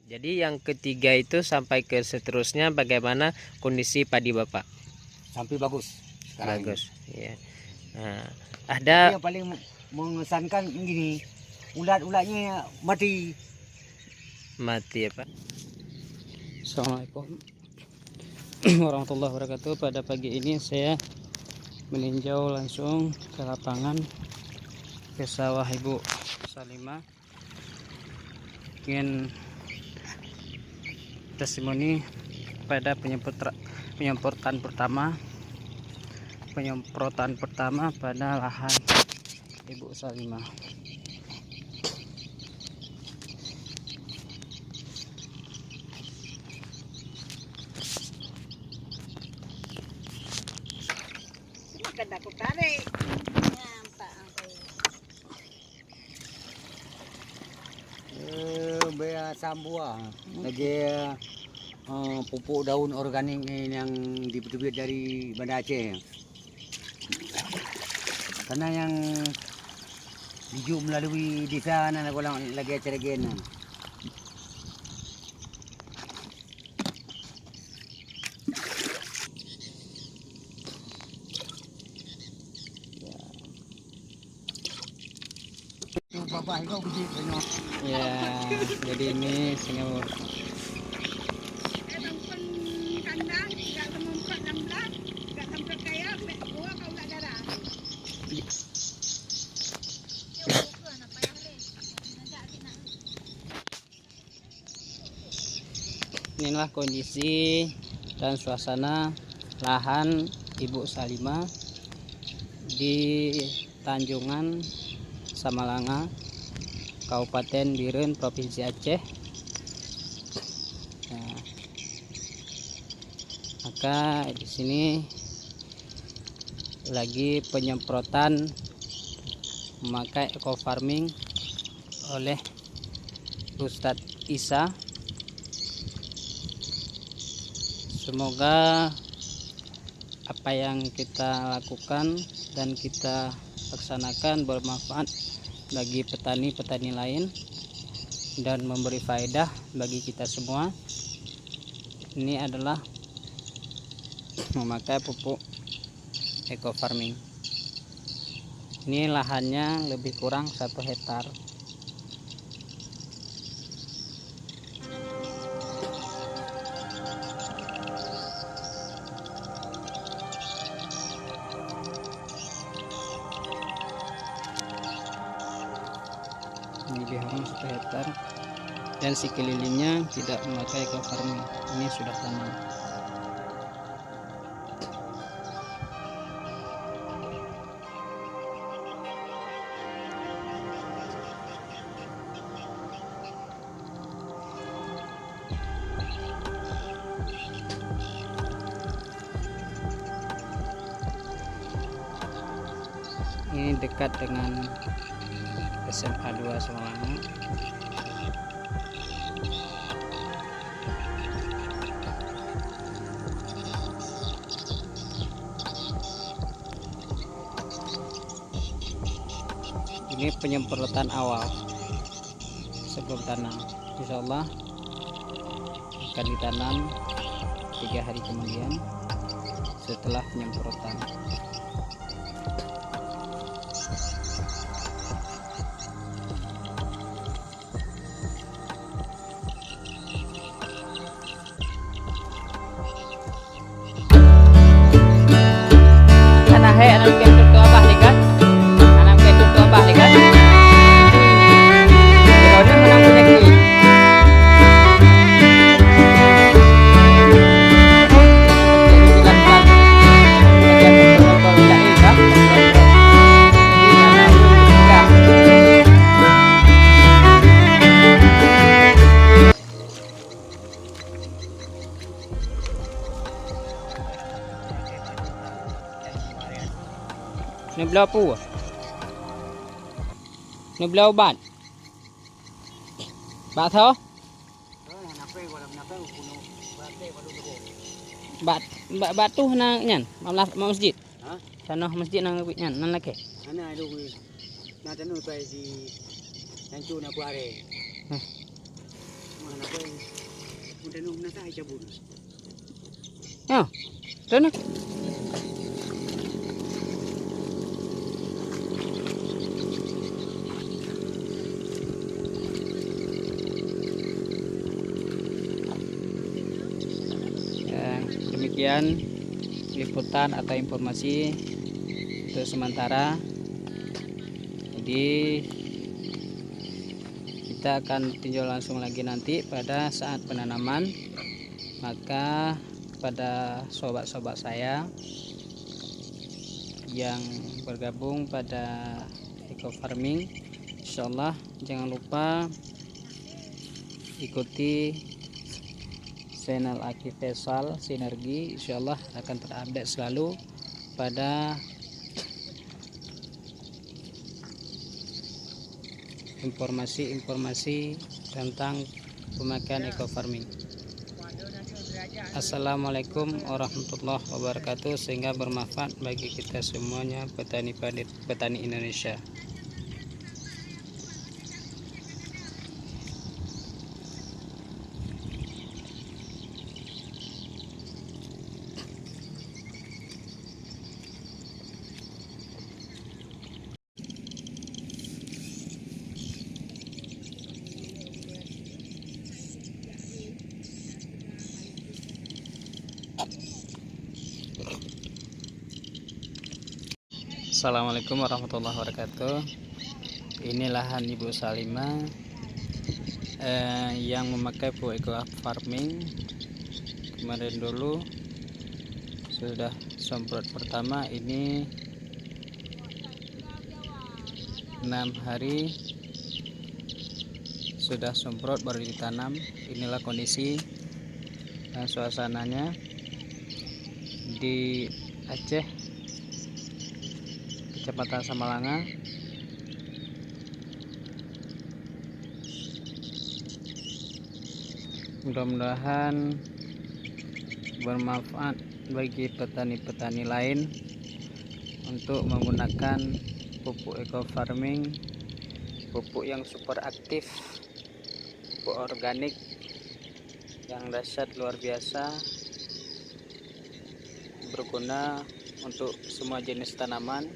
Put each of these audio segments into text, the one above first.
Jadi yang ketiga itu sampai ke seterusnya bagaimana kondisi padi Bapak? Sampai bagus sekarang Bagus. ini. Ya. Nah, Tapi ada yang paling mengesankan gini, ulat-ulatnya mati. mati ya Pak. Assalamualaikum warahmatullahi wabarakatuh. Pada pagi ini saya meninjau langsung ke lapangan, ke sawah Ibu Salimah. Ingin testimoni pada penyemprotan pertama pada lahan Ibu Salimah. Bea sambua lagi pupuk daun organik yang dibeli dari Banda Aceh. Karena yang dijual melalui desa anak orang lagi acara gini. Bapak itu biji banyak. Ya, jadi ini singapura. Inilah kondisi dan suasana lahan Ibu Salimah di Tanjungan Samalanga, Kabupaten Biren, Provinsi Aceh. Nah, maka di sini lagi penyemprotan memakai eco farming oleh Ustadz Isa. Semoga apa yang kita lakukan dan kita laksanakan bermanfaat bagi petani-petani lain dan memberi faedah bagi kita semua. Ini adalah memakai pupuk eco farming. Ini lahannya lebih kurang 1 hektar. Ini lebih kurang 1 hektar dan sekelilingnya tidak memakai eco farming. Ini sudah tanam. Ini dekat dengan SMA 2 Samalanga. Ini penyemprotan awal sebelum tanam. Insyaallah akan ditanam 3 hari kemudian setelah penyemprotan. Anak ke tutu abah ligat. Anak ke tutu abah ligat. Kalau menang punya ki. Ni belah apa? Ni belah ubat. Bat thơ? Bat tu na nyan, masjid. Ha? Sana masjid nang nyan, nan lake. Ana aduh na tanu pai si yang cu na kuare. apa yang udah nunggu nasa aja bun. Ya, dan ya, demikian liputan atau informasi untuk sementara. Jadi kita akan tinjau langsung lagi nanti pada saat penanaman. Maka pada sobat-sobat saya yang bergabung pada eco farming, insyaallah jangan lupa ikuti channel Aki Faisal Sinergi. Insyaallah akan terupdate selalu pada informasi-informasi tentang pemakaian eco farming. Assalamualaikum warahmatullahi wabarakatuh, sehingga bermanfaat bagi kita semuanya, petani Indonesia. Assalamualaikum warahmatullahi wabarakatuh. Ini lahan Ibu Salimah yang memakai pupuk eco farming. Kemarin dulu sudah semprot pertama, ini 6 hari sudah semprot baru ditanam. Inilah kondisi dan suasananya di Aceh, Kecamatan Samalanga. Mudah-mudahan bermanfaat bagi petani-petani lain untuk menggunakan pupuk eco farming, pupuk yang super aktif, pupuk organik yang dahsyat luar biasa, berguna untuk semua jenis tanaman.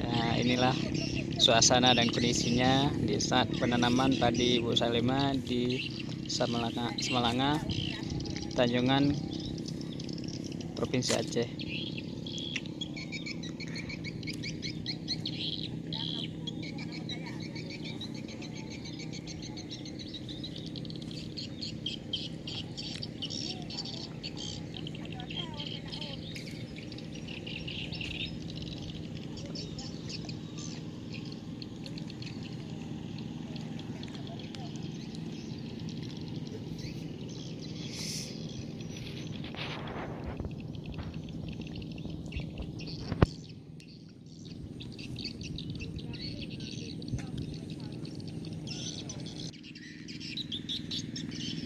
Nah, inilah suasana dan kondisinya di saat penanaman padi Ibu Salimah di Samalanga, Tanjungan, Provinsi Aceh.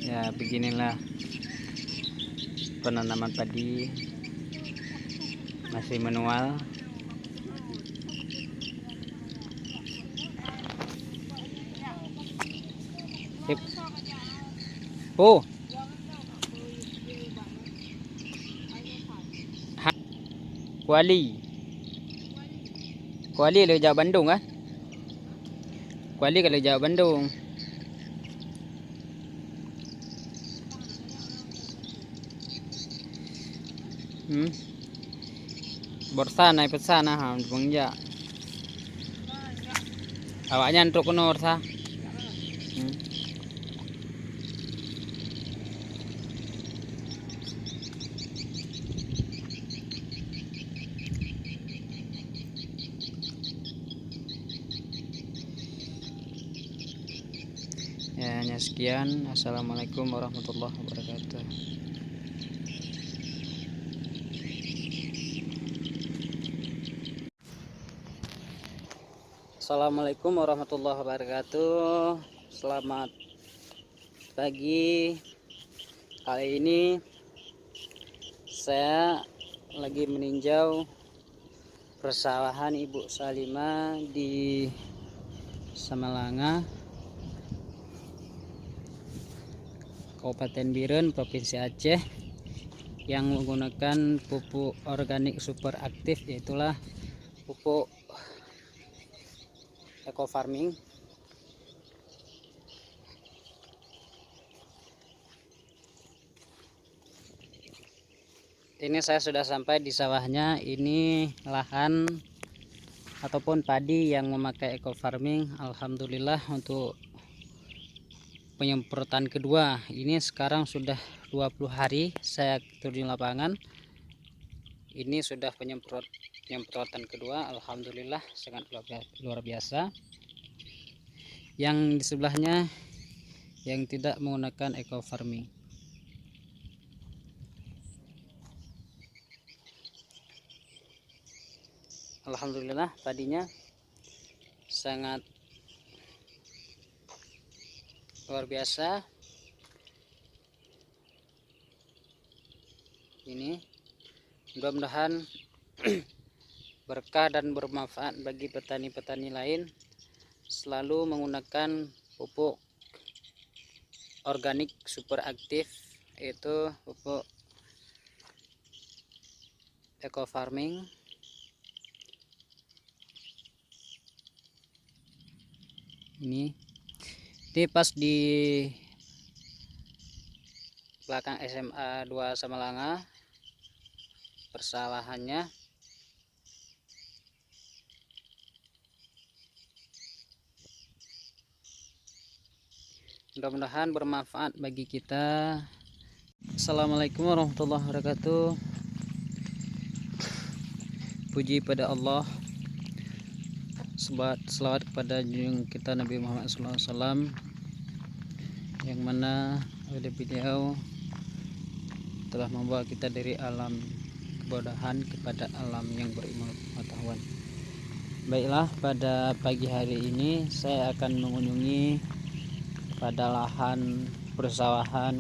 Ya, beginilah penanaman padi masih manual. Sip. Oh, Kuali kalau jauh Bandung kan? Kuali kalau jauh Bandung. Borsa naik pesa nah ham bangja. Awaknya untuk kono borsa. Ya, hanya sekian. Assalamualaikum warahmatullahi wabarakatuh. Assalamualaikum warahmatullahi wabarakatuh. Selamat pagi. Kali ini saya lagi meninjau persawahan Ibu Salima di Samalanga, Kabupaten Biren, Provinsi Aceh, yang menggunakan pupuk organik super aktif, yaitulah pupuk eco farming. Ini saya sudah sampai di sawahnya. Ini lahan ataupun padi yang memakai eco farming. Alhamdulillah untuk penyemprotan kedua. Ini sekarang sudah 20 hari saya turun di lapangan. Ini sudah penyemprotan kedua. Alhamdulillah sangat luar biasa. Yang di sebelahnya yang tidak menggunakan eco farming. Alhamdulillah padinya sangat luar biasa. Ini mudah-mudahan berkah dan bermanfaat bagi petani-petani lain. Selalu menggunakan pupuk organik super aktif, yaitu pupuk eco farming. Ini pas di belakang SMA 2 Samalanga persawahannya. Mudah-mudahan bermanfaat bagi kita. Assalamualaikum warahmatullahi wabarakatuh. Puji pada Allah, selawat kepada junjungan kita Nabi Muhammad SAW, yang mana oleh beliau telah membawa kita dari alam kebodohan kepada alam yang berilmu pengetahuan. Baiklah, pada pagi hari ini saya akan mengunjungi pada lahan persawahan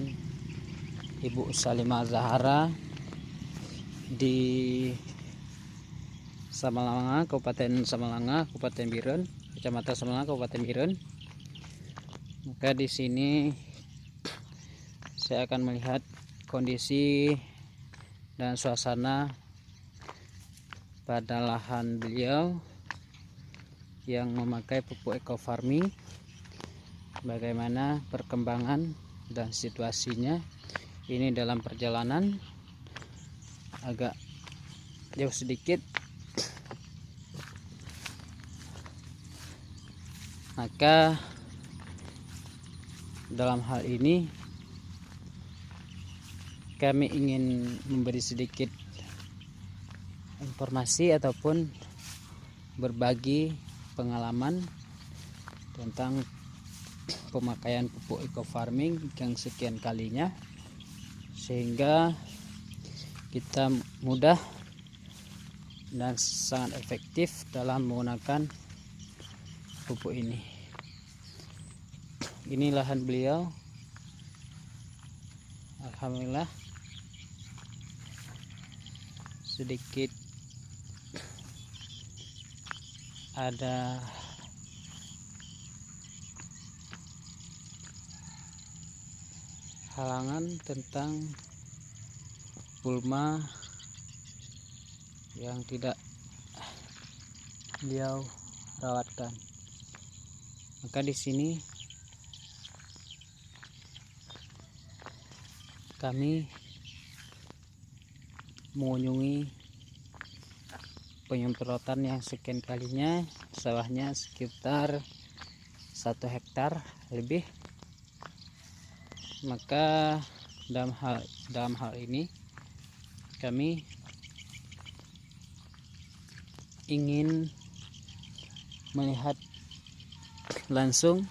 Ibu Salima Zahara di Samalanga, Kabupaten Samalanga, Kabupaten Biren, Kecamatan Samalanga, Kabupaten Biren. Maka di sini saya akan melihat kondisi dan suasana pada lahan beliau yang memakai pupuk eco farming. Bagaimana perkembangan dan situasinya ini dalam perjalanan agak jauh sedikit. Maka dalam hal ini kami ingin memberi sedikit informasi ataupun berbagi pengalaman tentang pemakaian pupuk eco farming yang sekian kalinya, sehingga kita mudah dan sangat efektif dalam menggunakan pupuk ini. Ini lahan beliau. Alhamdulillah sedikit ada halangan tentang gulma yang tidak beliau rawatkan. Maka di sini kami mengunjungi penyemprotan yang sekian kalinya. Sawahnya sekitar 1 hektar lebih. Maka dalam hal ini kami ingin melihat langsung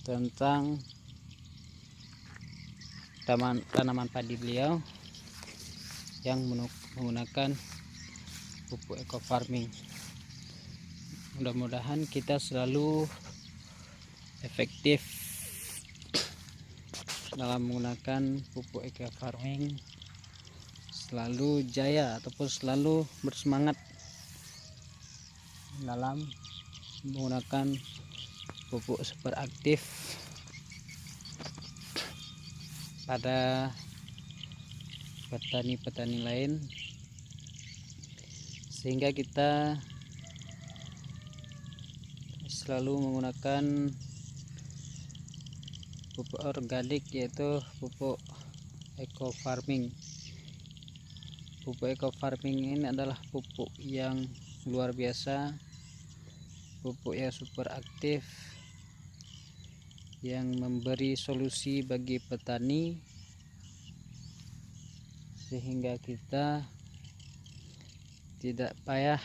tentang tanaman padi beliau yang menggunakan pupuk eco farming. mudah-mudahan kita selalu efektif dalam menggunakan pupuk eco farming, selalu jaya ataupun selalu bersemangat dalam menggunakan pupuk super aktif pada petani-petani lain, sehingga kita selalu menggunakan pupuk organik, yaitu pupuk eco farming. Pupuk eco farming ini adalah pupuk yang luar biasa, pupuk yang super aktif, yang memberi solusi bagi petani, sehingga kita tidak payah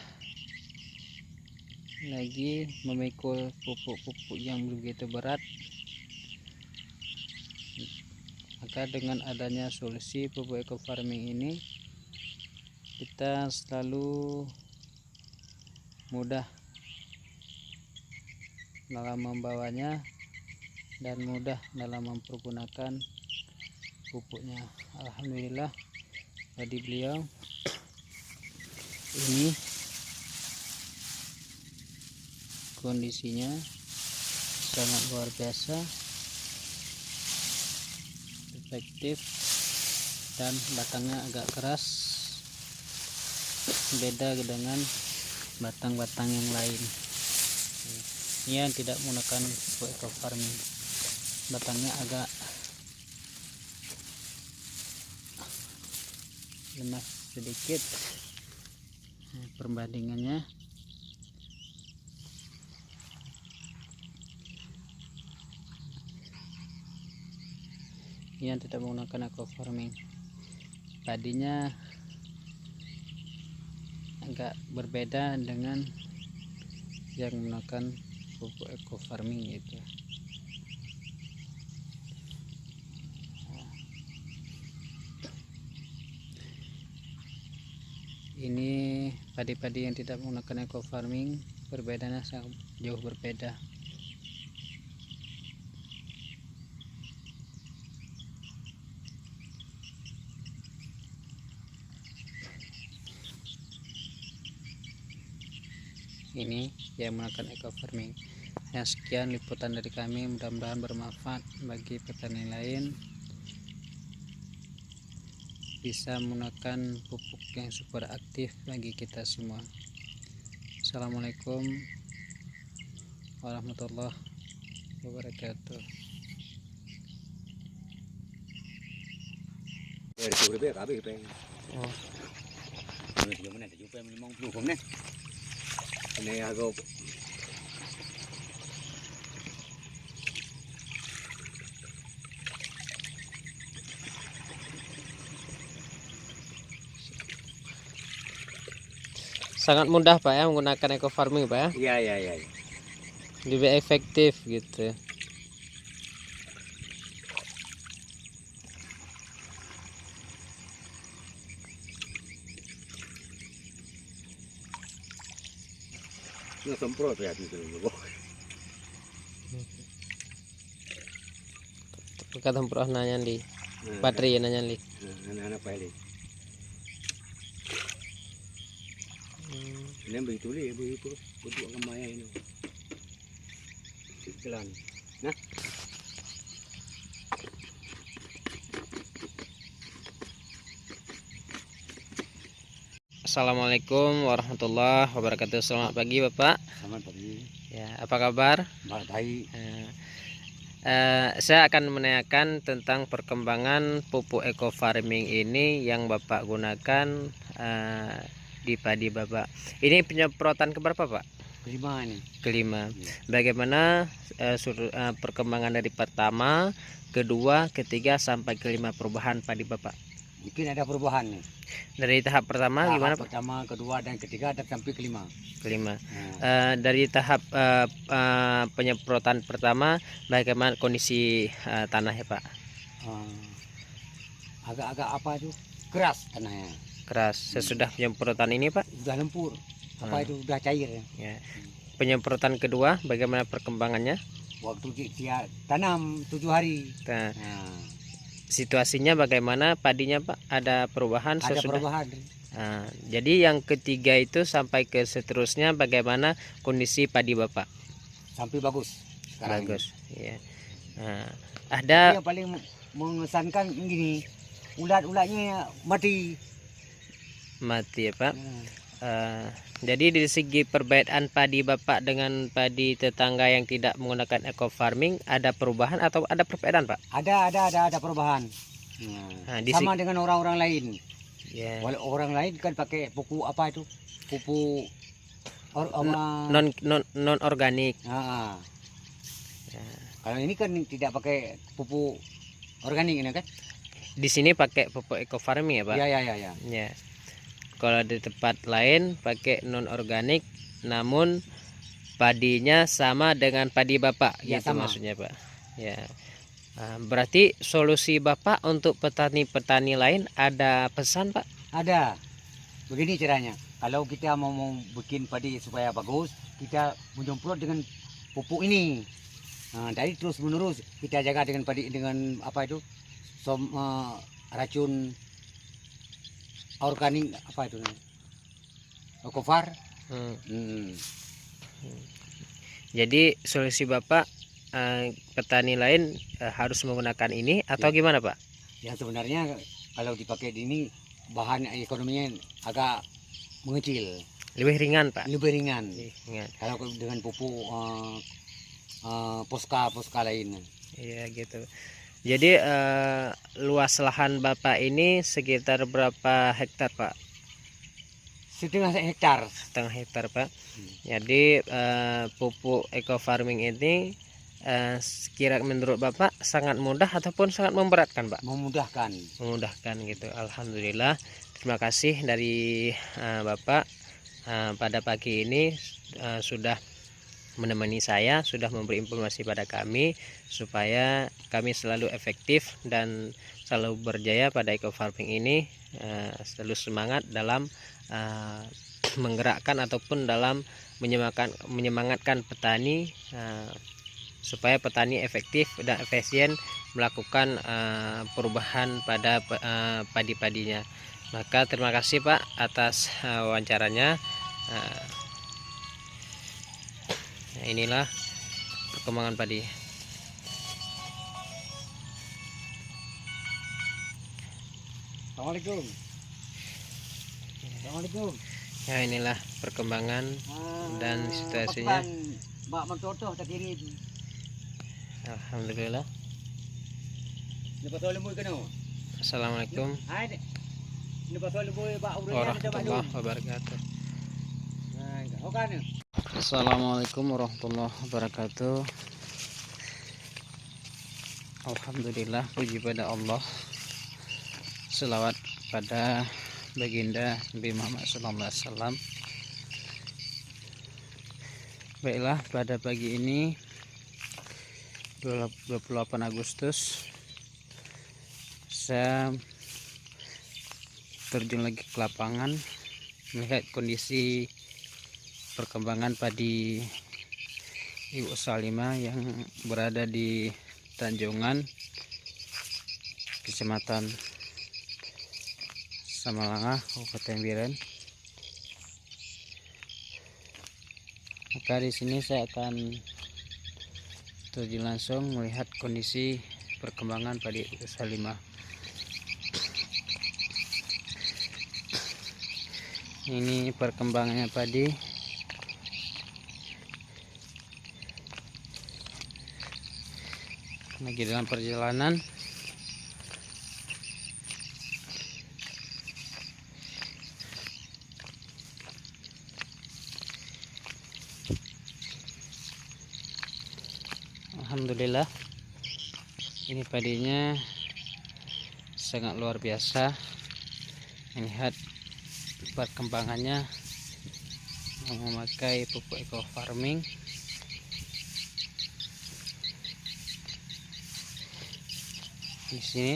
lagi memikul pupuk-pupuk yang begitu berat. Maka dengan adanya solusi pupuk eco farming ini, kita selalu mudah dalam membawanya dan mudah dalam mempergunakan pupuknya. Alhamdulillah, tadi beliau ini kondisinya sangat luar biasa efektif, dan batangnya agak keras, beda dengan batang-batang yang lain. Ini yang tidak menggunakan pupuk eco farming, batangnya agak lemah sedikit. Perbandingannya yang tidak menggunakan eco farming, padinya agak berbeda dengan yang menggunakan pupuk eco farming itu. Ini padi-padi yang tidak menggunakan eco farming, perbedaannya sangat jauh berbeda. Ini yang menggunakan eco farming. Yang sekian liputan dari kami, mudah-mudahan bermanfaat bagi petani lain, bisa menggunakan pupuk yang super aktif bagi kita semua. Assalamualaikum warahmatullahi wabarakatuh. Oh. Ini aku Sangat mudah Pak ya menggunakan eco farming Pak ya. iya. Lebih efektif gitu. Nggak semprot ya gitu. Kata tempat nanya di baterai nanya li. Anak-anak pilih. Ini begitu berdua kemaya ini. Jalan. Nah. Assalamualaikum warahmatullahi wabarakatuh. Selamat pagi Bapak. Selamat pagi. Ya, apa kabar? Baik. Saya akan menanyakan tentang perkembangan pupuk eco farming ini yang Bapak gunakan di padi Bapak. Ini penyemprotan keberapa Pak? Kelima ini. Kelima. Ya. Bagaimana perkembangan dari pertama, kedua, ketiga sampai kelima perubahan padi Bapak? Mungkin ada perubahan nih. Dari tahap pertama gimana Pak? Pertama, kedua, dan ketiga dan sampai kelima. Kelima. Dari tahap penyemprotan pertama, bagaimana kondisi tanah ya Pak? Agak-agak apa itu? Keras tanahnya. Keras. Sesudah penyemprotan ini Pak? Sudah lempur. Apa itu udah cair ya? Ya. penyemprotan kedua bagaimana perkembangannya? Waktu dia tanam 7 hari. Nah, Nah, situasinya bagaimana padinya Pak? Ada perubahan ada sesudah? perubahan Nah, jadi yang ketiga itu sampai ke seterusnya bagaimana kondisi padi Bapak? sampai bagus sekarang. Bagus, ya. Nah, Tapi ada yang paling mengesankan gini, ulat-ulatnya mati. mati ya Pak. Nah, Jadi dari segi perbedaan padi Bapak dengan padi tetangga yang tidak menggunakan eco farming ada perubahan atau ada perbedaan Pak? ada perubahan. Nah, Sama dengan orang-orang lain. ya, Walau orang lain kan pakai pupuk apa itu? Pupuk non organik. Ah, Ya. kalau ini kan tidak pakai pupuk organik ini kan? Di sini pakai pupuk eco farming ya Pak? Ya. Ya. Kalau di tempat lain pakai non organik, namun padinya sama dengan padi Bapak, Ya, gitu sama. maksudnya Pak. Ya. Nah, berarti solusi Bapak untuk petani-petani lain ada pesan Pak? Ada. Begini caranya. Kalau kita mau bikin padi supaya bagus, kita menyemprot dengan pupuk ini. Nah, dari terus menerus kita jaga dengan padi dengan apa itu? Racun organik apa itu namanya? Okofar. Hmm. Hmm. Jadi solusi Bapak petani lain harus menggunakan ini atau Ya. gimana Pak? Ya sebenarnya kalau dipakai di ini bahan ekonominya agak mengecil, Lebih ringan Pak? lebih ringan. Lebih ringan. Kalau dengan pupuk poska lain. Iya gitu. Jadi luas lahan Bapak ini sekitar berapa hektar Pak? Setengah hektar. Setengah hektar Pak. Jadi pupuk eco farming ini kira menurut Bapak sangat mudah ataupun sangat memberatkan Pak? Memudahkan. Memudahkan gitu. Alhamdulillah. Terima kasih dari Bapak pada pagi ini sudah menemani saya, sudah memberi informasi pada kami supaya kami selalu efektif dan selalu berjaya pada eco farming ini, selalu semangat dalam menggerakkan ataupun dalam menyemangatkan petani supaya petani efektif dan efisien melakukan perubahan pada padi-padinya. Maka terima kasih Pak atas wawancaranya. Nah, inilah perkembangan padi. Assalamualaikum. Assalamualaikum. Ya inilah perkembangan dan situasinya. Mbak Mentoto tak kiri. Alhamdulillah. Lepas tu lembu kena. Assalamualaikum Hai. Lepas tu lembu bak urang warahmatullahi wabarakatuh. Nah, okan. Assalamualaikum warahmatullahi wabarakatuh. Alhamdulillah, puji pada Allah, selawat pada baginda Nabi Muhammad SAW. Baiklah, pada pagi ini 28 Agustus saya terjun lagi ke lapangan melihat kondisi perkembangan padi Ibu Salimah yang berada di Tanjungan, Kecamatan Samalangah, Kabupaten Biren. Maka di sini saya akan terjun langsung melihat kondisi perkembangan padi Ibu Salimah. Ini perkembangannya padi. Lagi dalam perjalanan. Alhamdulillah, ini padinya sangat luar biasa. Lihat perkembangannya memakai pupuk eco farming. Di sini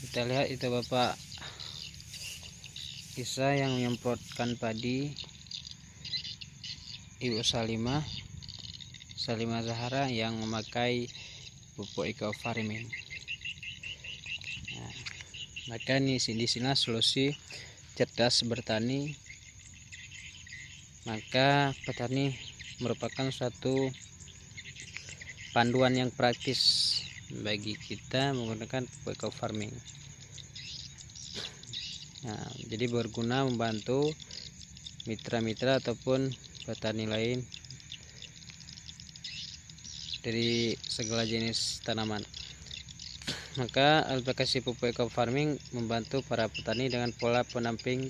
kita lihat itu Bapak Isa yang menyemprotkan padi Ibu Salimah Zahra yang memakai pupuk eco farming. Nah, maka di sini solusi cerdas bertani. Maka petani merupakan suatu panduan yang praktis bagi kita menggunakan pupuk eco farming. Nah, jadi berguna membantu mitra-mitra ataupun petani lain dari segala jenis tanaman. Maka aplikasi pupuk eco farming membantu para petani dengan pola penamping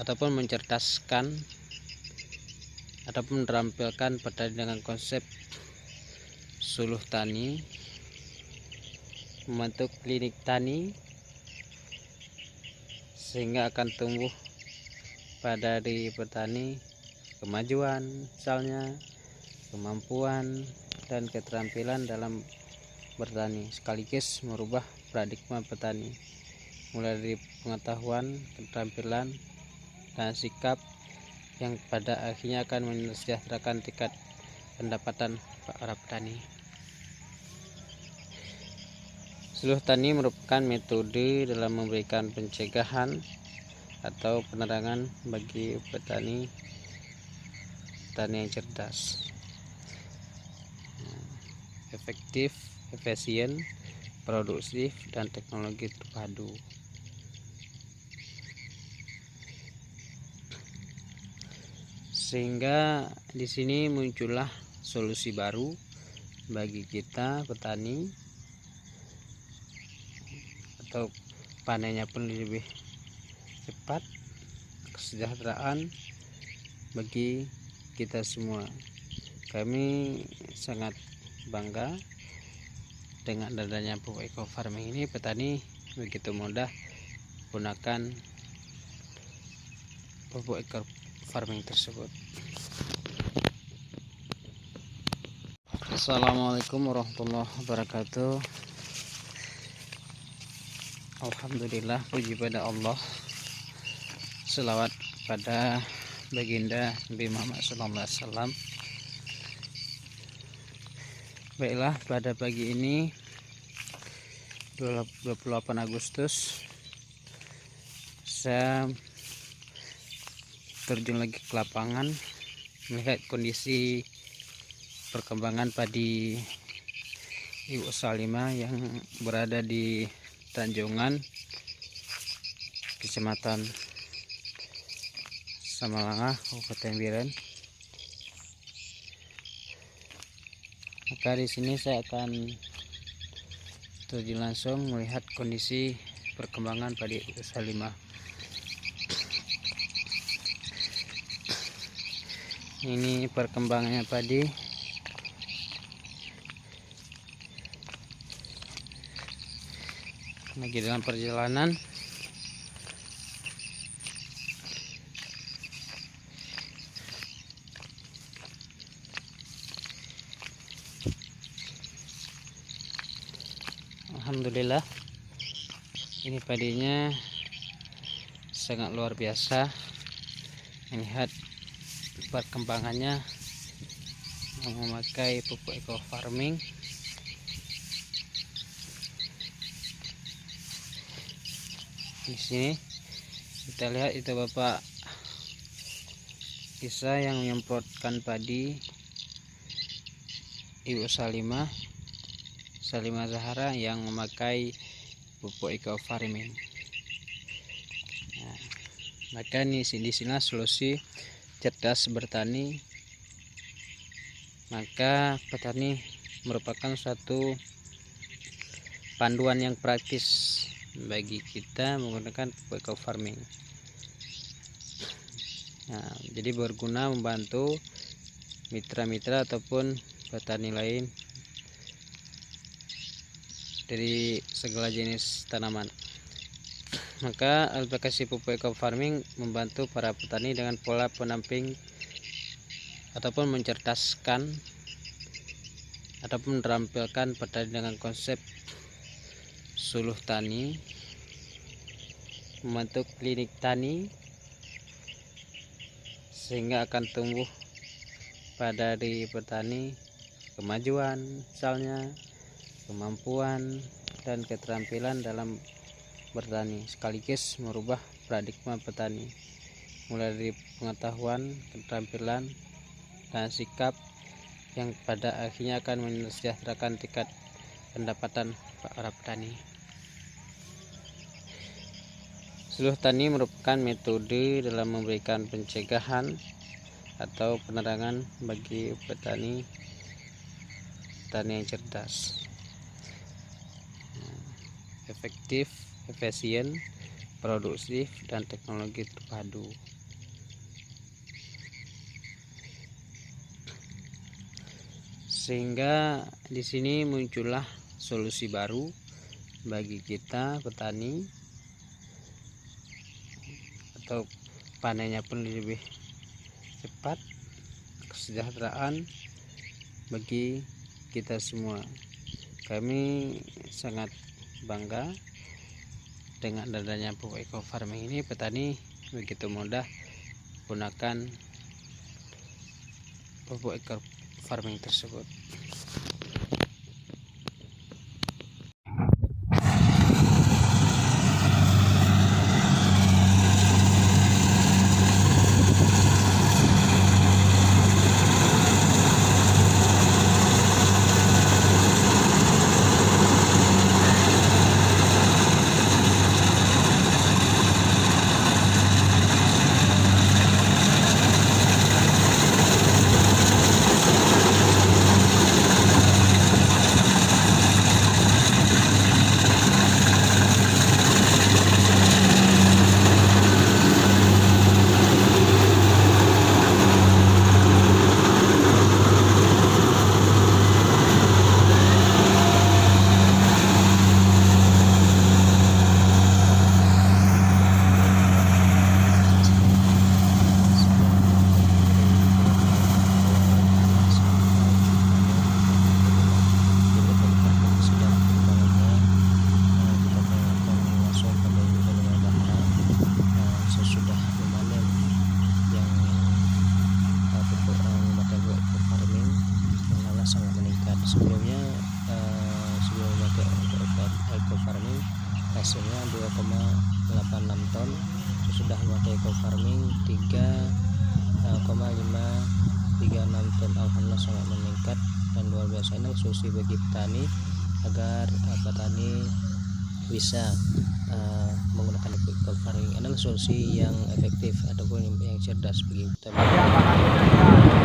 ataupun mencerdaskan ataupun merampilkan petani dengan konsep suluh tani, membentuk klinik tani, sehingga akan tumbuh pada diri petani kemajuan, misalnya kemampuan dan keterampilan dalam bertani, sekaligus merubah paradigma petani mulai dari pengetahuan, keterampilan, dan sikap yang pada akhirnya akan mensejahterakan tingkat pendapatan para petani. Suluh tani merupakan metode dalam memberikan pencegahan atau penerangan bagi petani yang cerdas, efektif, efisien, produktif, dan teknologi terpadu. Sehingga di sini muncullah solusi baru bagi kita petani, atau panennya pun lebih cepat, kesejahteraan bagi kita semua. Kami sangat bangga dengan adanya pupuk eco farming ini. Petani begitu mudah gunakan pupuk eco farming tersebut. Assalamualaikum warahmatullahi wabarakatuh. Alhamdulillah, puji pada Allah, selawat pada baginda Nabi Muhammad SAW. Baiklah, pada pagi ini 28 Agustus saya terjun lagi ke lapangan melihat kondisi perkembangan padi Ibu Salimah yang berada di Tanjungan, Kecamatan Samalanga, Kabupaten Biren. Maka di sini saya akan terjun langsung melihat kondisi perkembangan padi Ibu Salimah. Ini perkembangannya padi. Lagi dalam perjalanan. Alhamdulillah, ini padinya sangat luar biasa. Melihat perkembangannya memakai pupuk eco farming. Di sini kita lihat itu Bapak Isa yang menyemprotkan padi Ibu Salimah Zahra yang memakai pupuk eco farming. Nah, maka di sini solusi cerdas bertani. Maka petani merupakan suatu panduan yang praktis bagi kita menggunakan pupuk eco farming. Nah, jadi berguna membantu mitra-mitra ataupun petani lain dari segala jenis tanaman. Maka aplikasi pupuk eco farming membantu para petani dengan pola penamping ataupun mencerdaskan ataupun merampilkan petani dengan konsep suluh tani, membentuk klinik tani, sehingga akan tumbuh pada diri petani kemajuan, misalnya kemampuan dan keterampilan dalam bertani, sekaligus merubah paradigma petani mulai dari pengetahuan, keterampilan, dan sikap yang pada akhirnya akan mensejahterakan tingkat pendapatan para petani. Suluh tani merupakan metode dalam memberikan pencegahan atau penerangan bagi petani yang cerdas, efektif, efisien, produktif, dan teknologi terpadu. Sehingga di sini muncullah solusi baru bagi kita petani, atau panennya pun lebih cepat, kesejahteraan bagi kita semua. Kami sangat bangga dengan adanya pupuk eco farming ini. Petani begitu mudah menggunakan pupuk eco farming tersebut. Sebelumnya sebelum pakai eco farming hasilnya 2,86 ton. Sudah pakai eco farming 3,536 ton. Alhamdulillah sangat meningkat dan luar biasa. Ini solusi bagi petani agar petani bisa menggunakan eco farming. Adalah solusi yang efektif ataupun yang cerdas bagi petani.